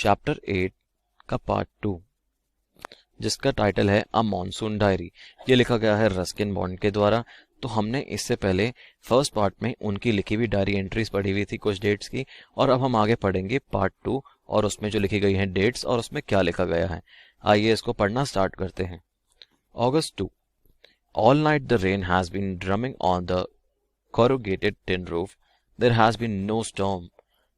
Chapter 8 का part 2 जिसका title है अ मॉनसून डायरी। ये लिखा गया है रस्किन बॉन्ड के द्वारा। तो हमने इससे पहले फर्स्ट पार्ट में उनकी लिखी हुई डायरी एंट्रीज पढ़ी हुई थी कुछ डेट्स की, और अब हम आगे पढ़ेंगे पार्ट 2 और उसमें जो लिखी गई हैं डेट्स और उसमें क्या लिखा गया है। आइए इसको पढ़ना स्टार्ट करते हैं। August 2. All night the rain has been drumming on the corrugated tin roof. There has been no storm,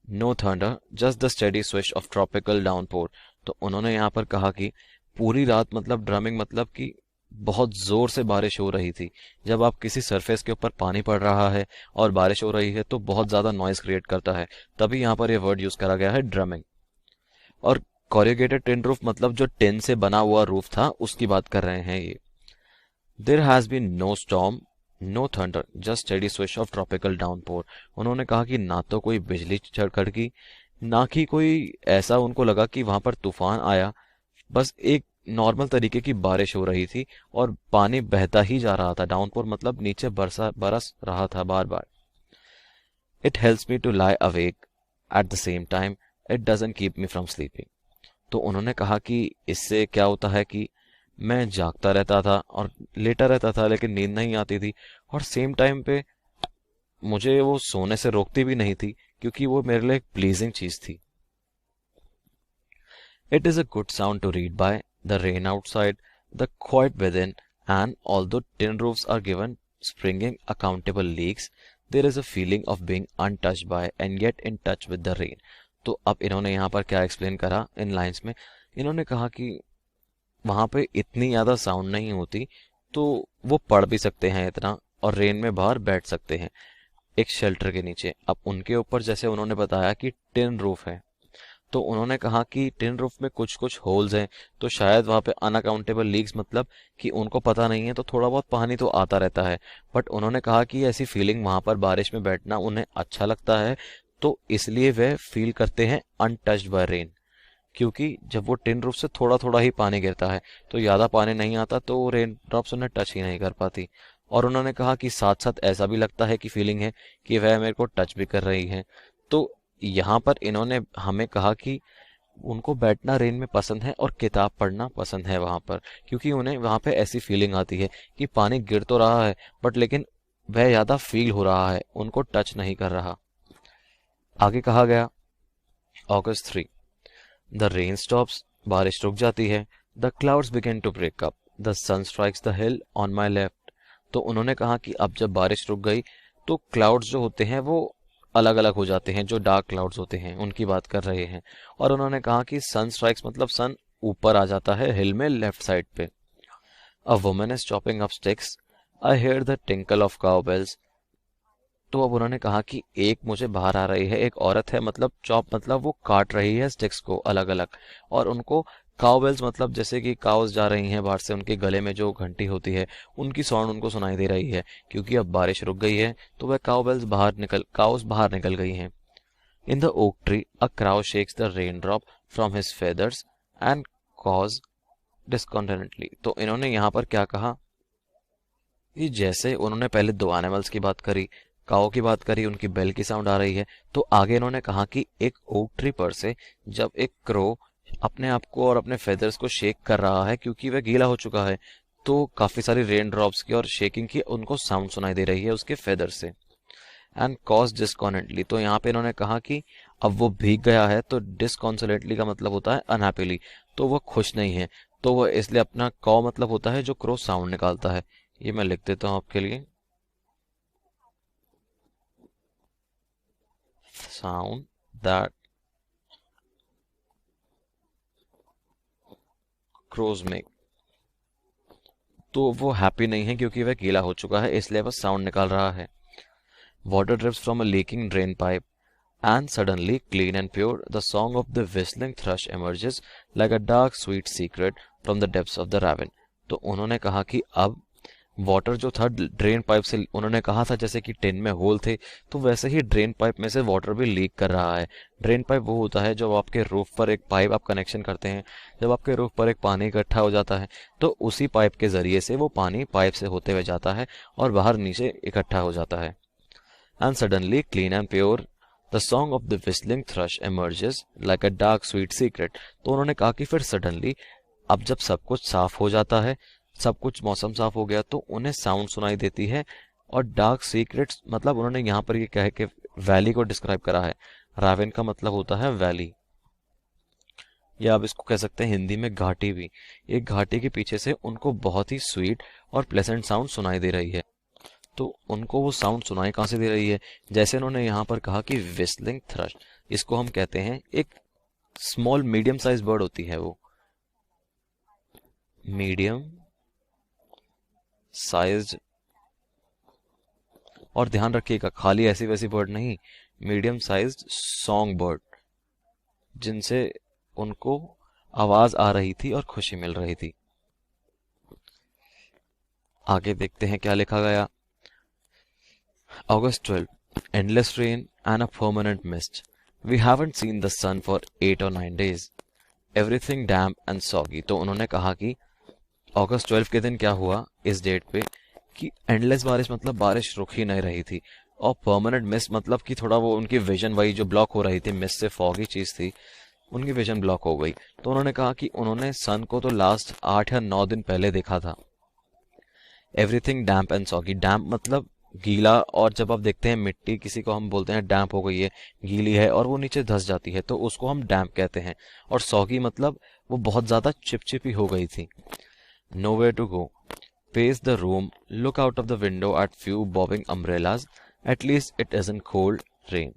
no thunder, just the steady swish of tropical downpour. तो उन्होंने यहाँ पर कहा कि पूरी रात मतलब ड्रमिंग मतलब कि बहुत जोर से बारिश हो रही थी। जब आप किसी सरफेस के ऊपर पानी पड़ रहा है और बारिश हो रही है तो बहुत ज्यादा नॉइज क्रिएट करता है, तभी यहाँ पर यह वर्ड यूज करा गया है ड्रमिंग। और कॉरुगेटेड टिन रूफ मतलब जो टिन से बना हुआ रूफ था उसकी बात कर रहे हैं ये। There has been no storm, no thunder, just steady swish of tropical downpour. उन्होंने कहा कि ना तो कोई बिजली कड़की, ना कि कोई ऐसा उनको लगा कि वहां पर तूफान आया, बस एक नॉर्मल तरीके की बारिश हो रही थी और पानी बहता ही जा रहा था। डाउनपोर मतलब नीचे बरस रहा था बार बार। It helps me to lie awake at the same time. It doesn't keep me from sleeping. तो उन्होंने कहा कि इससे क्या होता है कि मैं जागता रहता था और लेटा रहता था लेकिन नींद नहीं आती थी, और सेम टाइम पे मुझे वो सोने से रोकती भी नहीं थी क्योंकि वो मेरे लिए एक प्लीजिंग चीज थी। It is a good sound to read by, the rain outside, the quiet within, and although tin roofs are given springing accountable leaks, there is a feeling of being untouched by and yet in touch with the rain. तो अब इन्होंने यहाँ पर क्या explain करा इन lines में, इन्होंने कहा कि वहां पे इतनी ज्यादा साउंड नहीं होती तो वो पढ़ भी सकते हैं इतना, और रेन में बाहर बैठ सकते हैं एक शेल्टर के नीचे। अब उनके ऊपर जैसे उन्होंने बताया कि टिन रूफ है, तो उन्होंने कहा कि टिन रूफ में कुछ कुछ होल्स हैं, तो शायद वहां पे अनअकाउंटेबल लीक्स मतलब कि उनको पता नहीं है तो थोड़ा बहुत पानी तो आता रहता है। बट उन्होंने कहा कि ऐसी फीलिंग वहां पर बारिश में बैठना उन्हें अच्छा लगता है, तो इसलिए वह फील करते हैं अनटच्ड बाय रेन। क्योंकि जब वो टिन रूफ से थोड़ा थोड़ा ही पानी गिरता है तो ज्यादा पानी नहीं आता, तो रेन ड्रॉप्स उन्हें टच ही नहीं कर पाती। और उन्होंने कहा कि साथ साथ ऐसा भी लगता है कि फीलिंग है कि वह मेरे को टच भी कर रही है। तो यहाँ पर इन्होंने हमें कहा कि उनको बैठना रेन में पसंद है और किताब पढ़ना पसंद है वहां पर, क्योंकि उन्हें वहां पे ऐसी फीलिंग आती है कि पानी गिर तो रहा है बट लेकिन वह ज्यादा फील हो रहा है, उनको टच नहीं कर रहा। आगे कहा गया August 3. The rain stops, बारिश रुक जाती है। The clouds begin to break up. The sun strikes the hill on my left. तो उन्होंने कहा कि अब जब बारिश रुक गई तो क्लाउड्स जो होते हैं वो अलग अलग हो जाते हैं, जो डार्क क्लाउड्स होते हैं उनकी बात कर रहे हैं। और उन्होंने कहा कि सन स्ट्राइक्स मतलब सन ऊपर आ जाता है हिल में लेफ्ट साइड पे। A woman is chopping up sticks. I hear the tinkle of cowbells. तो अब उन्होंने कहा कि एक मुझे बाहर आ रही है, एक औरत है, मतलब चॉप मतलब वो काट रही है स्टिक्स को अलग अलग, और उनको काउबेल्स मतलब जैसे कि काउस जा रही हैं बाहर से, उनके गले में जो घंटी होती है उनकी साउंड उनको सुनाई दे रही है, क्योंकि अब बारिश रुक गई है तो वह काउस बाहर निकल गई हैं। In the oak tree a crow shakes the rain drop from his feathers and caws disconsolately. तो इन्होंने यहाँ पर क्या कहा कि जैसे उन्होंने पहले दो एनिमल्स की बात करी, काओ की बात करी, उनकी बेल की साउंड आ रही है, तो आगे इन्होंने कहा कि एक ओक ट्री पर से जब एक क्रो अपने आप को और अपने फेदर्स को शेक कर रहा है क्योंकि वह गीला हो चुका है, तो काफी सारी रेन ड्रॉप्स की और शेकिंग की उनको साउंड सुनाई दे रही है उसके फेदर से। एंड कॉज डिस्कॉनेटली, तो यहाँ पे इन्होंने कहा कि अब वो भीग गया है, तो डिस्कॉन्सोलेटली का मतलब होता है अनहैप्पीली, तो वह खुश नहीं है, तो वह इसलिए अपना कॉ मतलब होता है जो क्रो साउंड निकालता है। ये मैं लिख देता हूं आपके लिए, साउंड दैट क्रोज मेक। तो वो हैप्पी नहीं है क्योंकि वह गीला हो चुका है, इसलिए वह साउंड निकाल रहा है। Water drips from a leaking drain pipe and suddenly, clean and pure, the song of the whistling thrush emerges like a dark sweet secret from the depths of the ravine. तो उन्होंने कहा कि अब water जो था drain pipe से, उन्होंने कहा था जैसे कि टिन में होल थे, तो वैसे ही ड्रेन पाइप में से वाटर भी लीक कर रहा है। ड्रेन पाइप वो होता है जब आपके रूफ पर एक पाइप आप कनेक्शन करते हैं, जब आपके रूफ पर एक पानी इकट्ठा हो जाता है तो उसी पाइप के जरिए से वो पानी पाइप से होते हुए जाता है और बाहर नीचे इकट्ठा हो जाता है। And suddenly clean and pure the song of the whistling thrust emerges like a dark sweet secret। तो उन्होंने कहा कि फिर सडनली अब जब सब कुछ साफ हो जाता है, सब कुछ मौसम साफ हो गया, तो उन्हें साउंड सुनाई देती है। और डार्क सीक्रेट्स मतलब उन्होंने यहाँ पर ये कह के वैली को डिस्क्राइब करा है। रावेन का मतलब होता है वैली, या आप इसको कह सकते हैं हिंदी में घाटी भी। एक घाटी के पीछे से उनको बहुत ही स्वीट और प्लेजेंट साउंड सुनाई दे रही है। तो उनको वो साउंड सुनाई कहाँ से दे रही है? जैसे उन्होंने यहाँ पर कहा कि विस्लिंग थ्रश, इसको हम कहते हैं एक स्मॉल मीडियम साइज बर्ड होती है, वो मीडियम साइज। और ध्यान रखिएगा, खाली ऐसी वैसी बर्ड नहीं, मीडियम साइज सॉन्ग बर्ड, जिनसे उनको आवाज आ रही थी और खुशी मिल रही थी। आगे देखते हैं क्या लिखा गया। August 12, endless rain and a permanent mist. We haven't seen the sun for 8 or 9 days. Everything damp and soggy. तो उन्होंने कहा कि अगस्त 12 के दिन क्या हुआ इस डेट पे कि एंडलेस बारिश मतलब बारिश रुक ही नहीं रही थी, और परमानेंट मिस्ट मतलब कि थोड़ा वो उनकी विजन वही जो ब्लॉक हो रही थी, मिस्ट से फॉगी चीज थी, उनकी विजन ब्लॉक हो गई। तो उन्होंने कहा कि उन्होंने सन को तो लास्ट 8 या 9 दिन पहले देखा था। एवरीथिंग डैम्प एंड सॉगी, डैम्प मतलब गीला, और जब आप देखते हैं मिट्टी किसी को हम बोलते हैं डैम्प हो गई है, गीली है और वो नीचे धंस जाती है, तो उसको हम डैम्प कहते हैं। और सॉगी मतलब वो बहुत ज्यादा चिपचिपी हो गई थी। Nowhere to go, pace the room, look out of the window at few bobbing umbrellas, at least it isn't cold rain.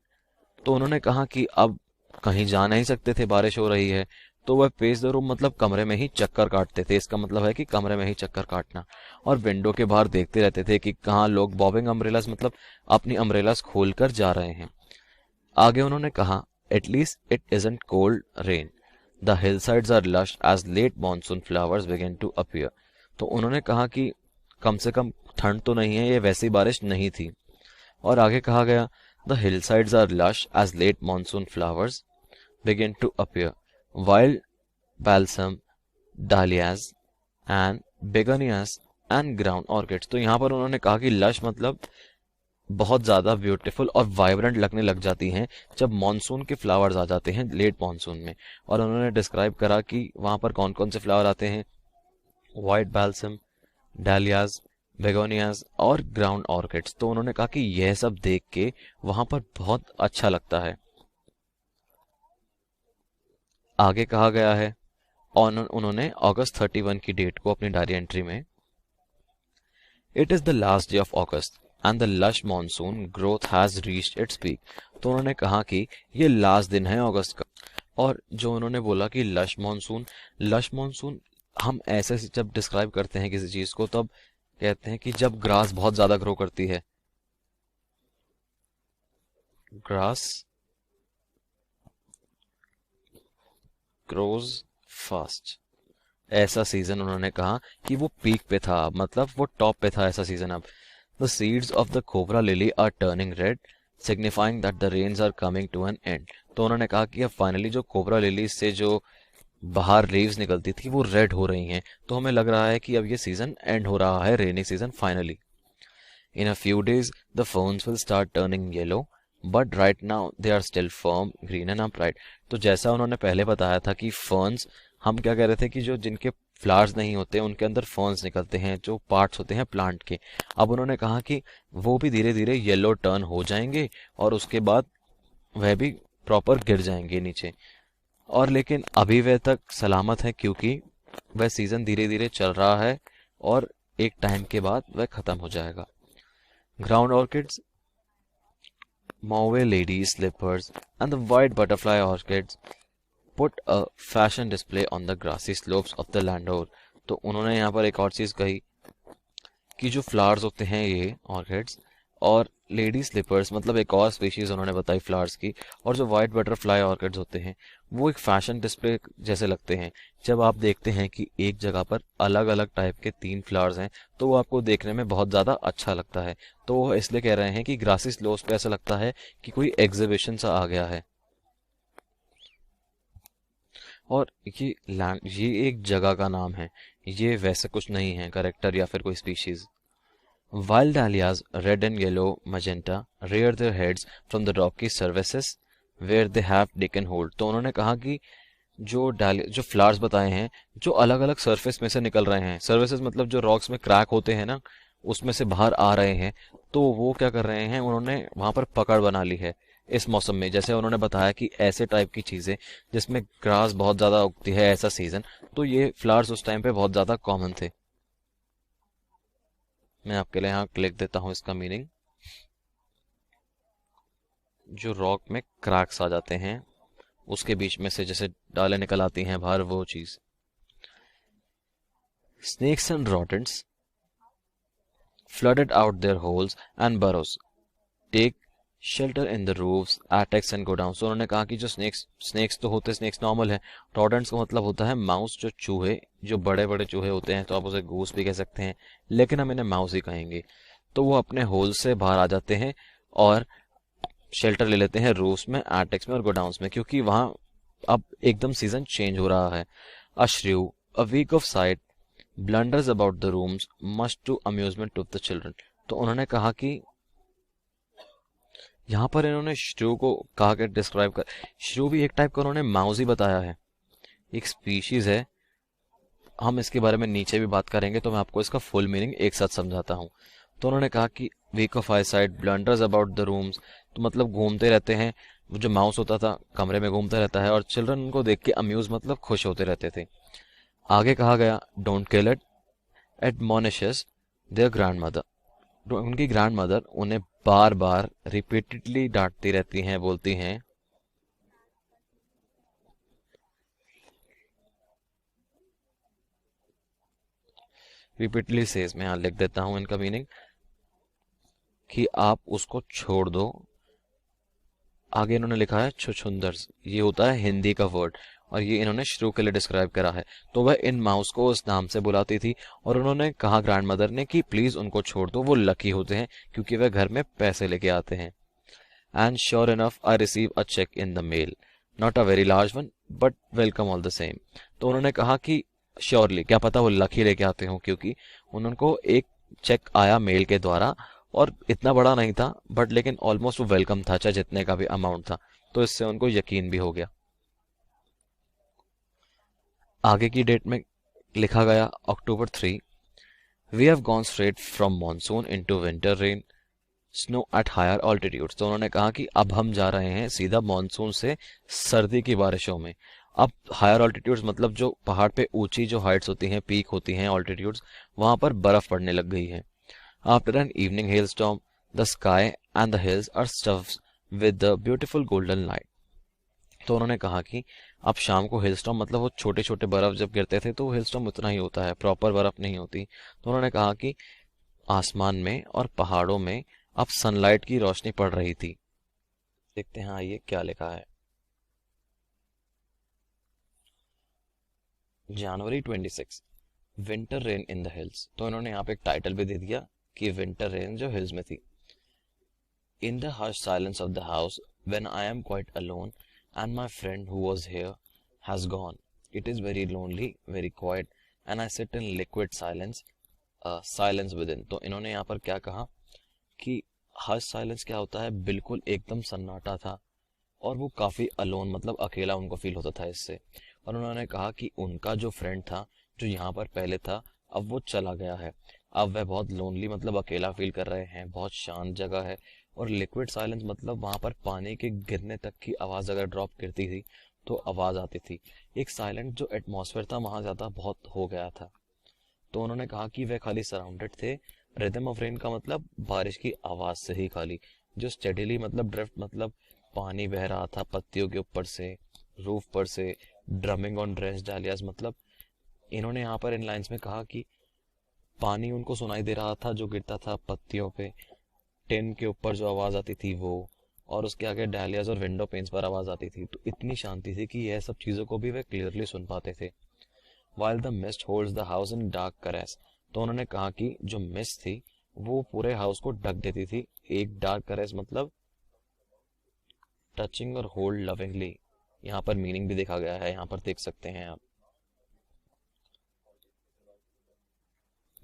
तो उन्होंने कहा कि अब कहीं जा नहीं सकते थे, बारिश हो रही है, तो वह पेस द रूम मतलब कमरे में ही चक्कर काटते थे। इसका मतलब है कि कमरे में ही चक्कर काटना, और विंडो के बाहर देखते रहते थे कि कहाँ लोग बॉबिंग अम्ब्रेलास मतलब अपनी अम्ब्रेलास खोल कर जा रहे हैं। आगे उन्होंने कहा at least it isn't cold rain, the hillsides are lush as late monsoon flowers begin to appear. तो उन्होंने कहा कि कम से कम ठंड तो नहीं है, ये वैसी बारिश नहीं थी। और आगे कहा गया the hillsides are lush as late monsoon flowers begin to appear, wild balsam, dahlias and begonias and ground orchids। तो यहाँ पर उन्होंने कहा कि लश मतलब बहुत ज्यादा ब्यूटीफुल और वाइब्रेंट लगने लग जाती हैं जब मॉनसून के फ्लावर्स आ जाते हैं लेट मॉनसून में। और उन्होंने डिस्क्राइब करा कि वहां पर कौन कौन से फ्लावर आते हैं, वाइट बाल्सम, डालियाज, बेगोनियाज और ग्राउंड ऑर्किड्स। तो उन्होंने कहा कि यह सब देख के वहां पर बहुत अच्छा लगता है। आगे कहा गया है, और उन्होंने अगस्त 31 की डेट को अपनी डायरी एंट्री में, it is the last day of August and the lush monsoon growth has reached its peak. तो उन्होंने कहा कि ये लास्ट दिन है अगस्त का। और जो उन्होंने बोला कि लश मॉनसून हम ऐसे जब डिस्क्राइब करते हैं किसी चीज को तब कहते हैं कि जब ग्रास बहुत ज्यादा ग्रो करती है, ग्रास ग्रोज फास्ट, ऐसा सीजन उन्होंने कहा कि वो पीक पे था, मतलब वो टॉप पे था ऐसा सीजन। अब the seeds of the cobra lily are turning red signifying that the rains are coming to an end. तो उन्होंने कहा कि अब फाइनली जो कोबरा लिली से जो बाहर लीव्स निकलती थी वो रेड हो रही हैं, तो हमें लग रहा है कि अब ये सीजन एंड हो रहा है, rainy season finally. In a few days the ferns will start turning yellow but right now they are still firm green and upright. तो जैसा उन्होंने पहले बताया था कि फर्न्स, हम क्या कह रहे थे कि जो जिनके फ्लावर्स नहीं होते उनके अंदर फर्न्स निकलते हैं, जो पार्ट्स होते हैं प्लांट के। अब उन्होंने कहा कि वो भी धीरे धीरे येलो टर्न हो जाएंगे और उसके बाद वह भी प्रॉपर गिर जाएंगे नीचे। और लेकिन अभी वह तक सलामत है क्योंकि वह सीजन धीरे धीरे चल रहा है और एक टाइम के बाद वह खत्म हो जाएगा। Ground orchids, Mauvais lady slippers and the white butterfly orchids put a fashion display on the grassy slopes of the Landor। तो उन्होंने यहाँ पर एक और चीज कही कि जो फ्लावर्स होते हैं ये ऑर्किड्स, और लेडी स्लीपर्स मतलब एक और स्पीशीज उन्होंने बताई फ्लावर्स की, और जो व्हाइट बटरफ्लाई ऑर्किड्स होते हैं वो एक फैशन डिस्प्ले जैसे लगते हैं। जब आप देखते हैं कि एक जगह पर अलग अलग टाइप के 3 फ्लावर्स हैं तो वो आपको देखने में बहुत ज्यादा अच्छा लगता है। तो वो इसलिए कह रहे हैं कि ग्रासी स्लोप्स पे ऐसा लगता है कि कोई एग्जीबिशन सा आ गया है। और ये एक जगह का नाम है, ये वैसे कुछ नहीं है करेक्टर या फिर कोई species. Wild dahlias, red and yellow magenta, rear their heads from the rocky surfaces where they have taken hold. तो उन्होंने कहा कि जो फ्लावर्स बताए हैं जो अलग अलग सरफेस में से निकल रहे हैं, सर्फेसेस मतलब जो रॉक्स में क्रैक होते हैं ना, उसमें से बाहर आ रहे हैं, तो वो क्या कर रहे हैं, उन्होंने वहां पर पकड़ बना ली है इस मौसम में। जैसे उन्होंने बताया कि ऐसे टाइप की चीजें जिसमें ग्रास बहुत ज्यादा उगती है ऐसा सीजन, तो ये फ्लावर्स उस टाइम पे बहुत ज्यादा कॉमन थे। मैं आपके लिए यहाँ लिख देता हूँ इसका मीनिंग। जो रॉक में क्रैक्स आ जाते हैं उसके बीच में से जैसे डालें निकल आती हैं बाहर, वो चीज। Snakes and rodents flooded out their holes and burrows, take shelter in the roofs, attics and go down. So उन्होंने कहा कि जो स्नेक्स तो होते, स्नेक्स नॉर्मल है, rodents का मतलब होता है माउस, जो चूहे, जो बड़े बड़े चूहे होते हैं, तो आप उसे गूस भी कह सकते हैं, लेकिन हम इन्हें माउस ही कहेंगे। तो वो अपने होल से बाहर आ जाते हैं और शेल्टर ले लेते हैं रूफ्स में, एटिक्स में और गोडाउन्स में, क्योंकि वहां अब एकदम सीजन चेंज हो रहा है। A shrew, a weak of sight, blunders about the rooms, must to amusement of the children. तो उन्होंने कहा कि यहाँ पर इन्होंने श्रू को कहा कि डिस्क्राइब कर, श्रू भी एक टाइप का उन्होंने माउस ही बताया है, एक स्पीशीज है। हम इसके बारे में नीचे भी बात करेंगे, तो मैं आपको इसका फुल मीनिंग एक साथ समझाता हूँ। तो उन्होंने कहा कि weak of eye side, blunders about the rooms, तो मतलब घूमते रहते हैं, वो जो माउस होता था कमरे में घूमता रहता है, और चिल्ड्रन उनको देख के अम्यूज मतलब खुश होते रहते थे। आगे कहा गया don't kill it, admonishes their grandmother. उनकी ग्रैंडमदर उन्हें बार बार रिपीटेडली डांटती रहती हैं, बोलती हैं। रिपीटेडली सेज, मैं यहाँ लिख देता हूँ इनका मीनिंग कि आप उसको छोड़ दो। आगे इन्होंने लिखा है छुछुंदर्स, ये होता है हिंदी का वर्ड, और ये इन्होंने श्रू के लिए डिस्क्राइब करा है। तो वह इन माउस को उस नाम से बुलाती थी, और उन्होंने कहा ग्रैंडमदर ने कि प्लीज उनको छोड़ दो, वो लकी होते हैं क्योंकि वह घर में पैसे लेके आते हैं। And sure enough I receive a cheque in the mail, not a very large one but welcome all the same. तो उन्होंने कहा कि श्योरली, क्या पता वो लकी लेके आते हो, क्योंकि उनको एक चेक आया मेल के द्वारा, और इतना बड़ा नहीं था बट लेकिन ऑलमोस्ट वो वेलकम था, चाहे जितने का भी अमाउंट था। तो इससे उनको यकीन भी हो गया। आगे की डेट में लिखा गया October 3, we have gone straight from monsoon into winter rain, snow at higher altitudes. तो उन्होंने कहा कि अब हम जा रहे हैं सीधा मानसून से सर्दी की बारिशों में। अब हायर ऑल्टीट्यूड्स मतलब जो पहाड़ पे ऊंची जो हाइट्स होती हैं, पीक होती हैं, ऑल्टीट्यूड्स, वहां पर बर्फ पड़ने लग गई है। After an evening hailstorm, the sky and the hills are stuffed with the beautiful golden light. तो उन्होंने कहा कि अब शाम को हिलस्टॉर्म मतलब वो छोटे छोटे बर्फ जब गिरते थे, तो वो हिलस्टॉर्म उतना ही होता है, प्रॉपर बर्फ नहीं होती। तो उन्होंने कहा कि आसमान में और पहाड़ों में अब सनलाइट की रोशनी पड़ रही थी। देखते हैं आइए क्या लिखा है। January 26, winter rain in the hills. तो इन्होंने यहाँ पे एक टाइटल भी दे दिया कि विंटर रेन जो हिल्स में थी। In the hush silence of the house, when I am quite alone and my friend who was here has gone, it is very lonely, very quite, and I sit in liquid silence, silence with in. तो इन्होंने यहाँ पर क्या कहा कि hush silence क्या होता है, बिल्कुल एकदम सन्नाटा था, और वो काफी अलोन मतलब अकेला उनको फील होता था इससे। और उन्होंने कहा कि उनका जो फ्रेंड था जो यहाँ पर पहले था, अब वो चला गया है, अब वह बहुत लोनली मतलब अकेला फील कर रहे हैं, बहुत शांत जगह है। और लिक्विड साइलेंस मतलब वहां पर पानी के गिरने तक की आवाज अगर ड्रॉप गिरती थी तो आवाज आती थी। एक साइलेंट जो एटमॉस्फेयर था वहां ज्यादा बहुत हो गया था। तो उन्होंने कहा कि वे खाली सराउंडेड थे, रिदम ऑफ रेन का मतलब बारिश की आवाज से ही खाली, जो स्टेडीली मतलब ड्रिफ्ट मतलब पानी बह रहा था पत्तियों के ऊपर से, रूफ पर से, ड्रमिंग ऑन ड्रेस डालियाज। मतलब इन्होंने यहाँ पर इन लाइंस में कहा कि पानी उनको सुनाई दे रहा था जो गिरता था पत्तियों पे, टिन के ऊपर जो आवाज आती थी वो, और उसके आगे डालियाज और विंडो पेन्स पर आवाज आती थी। तो इतनी शांति थी कि यह सब चीजों को भी वे क्लियरली सुन पाते थे। While the mist holds the house in dark caress, तो उन्होंने कहा कि जो मिस्ट थी वो पूरे हाउस को ढक देती थी। एक डार्क करेस मतलब टचिंग और होल्ड लविंगली, यहाँ पर मीनिंग भी देखा गया है, यहाँ पर देख सकते हैं आप।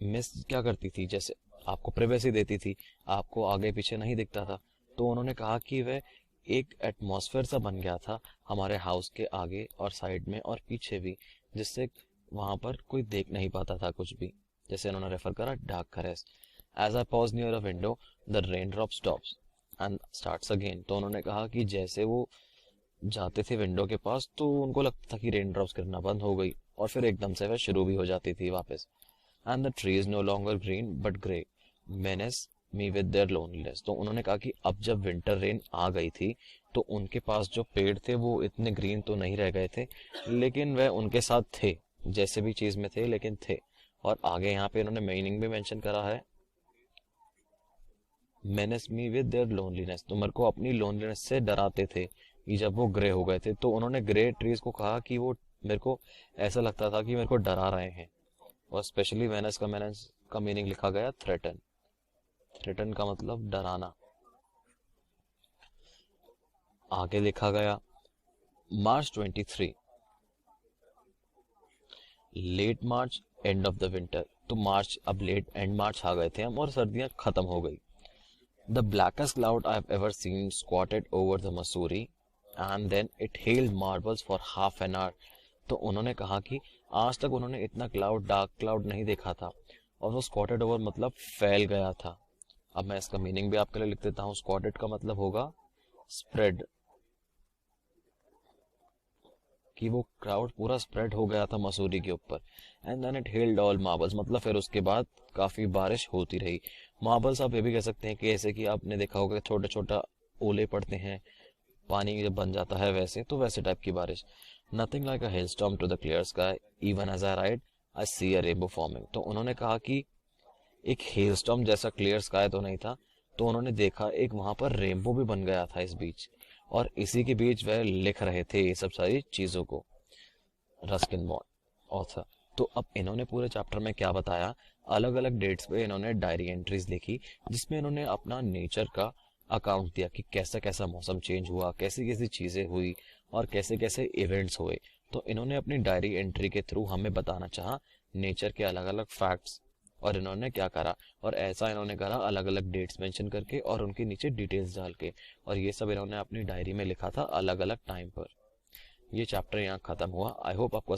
मिस्ट क्या करती थी, जैसे आपको प्राइवेसी देती थी, आपको आगे पीछे नहीं दिखता था। तो उन्होंने कहा कि वह एक एटमॉस्फेयर सा बन गया था हमारे हाउस के आगे और साइड में और पीछे भी, जिससे वहां पर कोई देख नहीं पाता था कुछ भी। जैसे उन्होंने रेफर करा dark forest. As I pause near a window the rain drop stops and starts again. तो उन्होंने कहा कि जैसे वो जाते थे विंडो के पास तो उनको लगता था कि रेन ड्रॉप्स गिरना बंद हो गई और फिर एकदम से वह शुरू भी हो जाती थी वापस। And the tree is no longer green but grey menaces me with their loneliness. तो उन्होंने कहा कि अब जब विंटर रेन आ गई थी तो उनके पास जो पेड़ थे वो इतने ग्रीन तो नहीं रह गए थे, लेकिन वह उनके साथ थे, जैसे भी चीज में थे लेकिन थे। और आगे यहाँ पे इन्होंने मीनिंग भी मेंशन करा है, menace me with their loneliness. तो मेरे को अपनी लोनलीनेस से डराते थे कि जब वो ग्रे हो गए थे। तो उन्होंने ग्रे ट्रीज को कहा कि वो मेरे को ऐसा लगता था कि मेरे को डरा रहे हैं। और स्पेशली मेनेस का मीनिंग लिखा गया थ्रेटन। थ्रेटन का मतलब डराना। आगे लिखा गया March 23, late March end of the winter. तो मार्च, अब लेट एंड मार्च आ गए थे हम और सर्दियां खत्म हो गई। The blackest cloud I have ever seen squatted over the Mussoorie and then it held marbles for half an hour. तो उन्होंने कहा कि आज तक उन्होंने इतना क्लाउड, डार्क क्लाउड नहीं देखा था। और वो स्क्वाटेड ओवर मतलब फैल गया था। अब मैं इसका मीनिंग भी आपके लिए लिख देता हूँ। स्क्वाटेड का मतलब होगा स्प्रेड, कि वो क्राउड पूरा स्प्रेड हो गया था मसूरी के ऊपर। And then it held all marbles, मतलब फिर उसके बाद काफी बारिश होती रही। मार्बल्स आप ये भी कह सकते हैं कि ऐसे कि आपने देखा होगा छोटा छोटा ओले पड़ते हैं पानी जब बन जाता है, वैसे तो वैसे टाइप की बारिश। Nothing like a hailstorm to the clear sky even as I ride I see a rainbow forming. तो उन्होंने कहा कि एक हेलस्टॉर्म जैसा क्लियर स्काई तो नहीं था, तो उन्होंने देखा एक वहां पर रेनबो भी बन गया था इस बीच। और इसी के बीच वह लिख रहे थे ये सब सारी चीजों को, रस्किन बॉन्ड ऑथर। तो अब इन्होंने पूरे चैप्टर में क्या बताया, अलग अलग डेट्स पे इन्होंने डायरी एंट्रीज लिखी जिसमें इन्होंने अपना नेचर का अकाउंट दिया कि कैसा कैसा मौसम चेंज हुआ, कैसी कैसी चीजें हुई और कैसे कैसे इवेंट्स हुए। तो इन्होंने अपनी डायरी एंट्री के थ्रू हमें बताना चाहा नेचर के अलग अलग फैक्ट्स। और इन्होंने क्या करा, और ऐसा इन्होंने करा अलग अलग डेट्स मेंशन करके और उनके नीचे डिटेल्स डाल के। और ये सब इन्होंने अपनी डायरी में लिखा था अलग अलग टाइम पर। ये चैप्टर यहाँ खत्म हुआ। आई होप आपको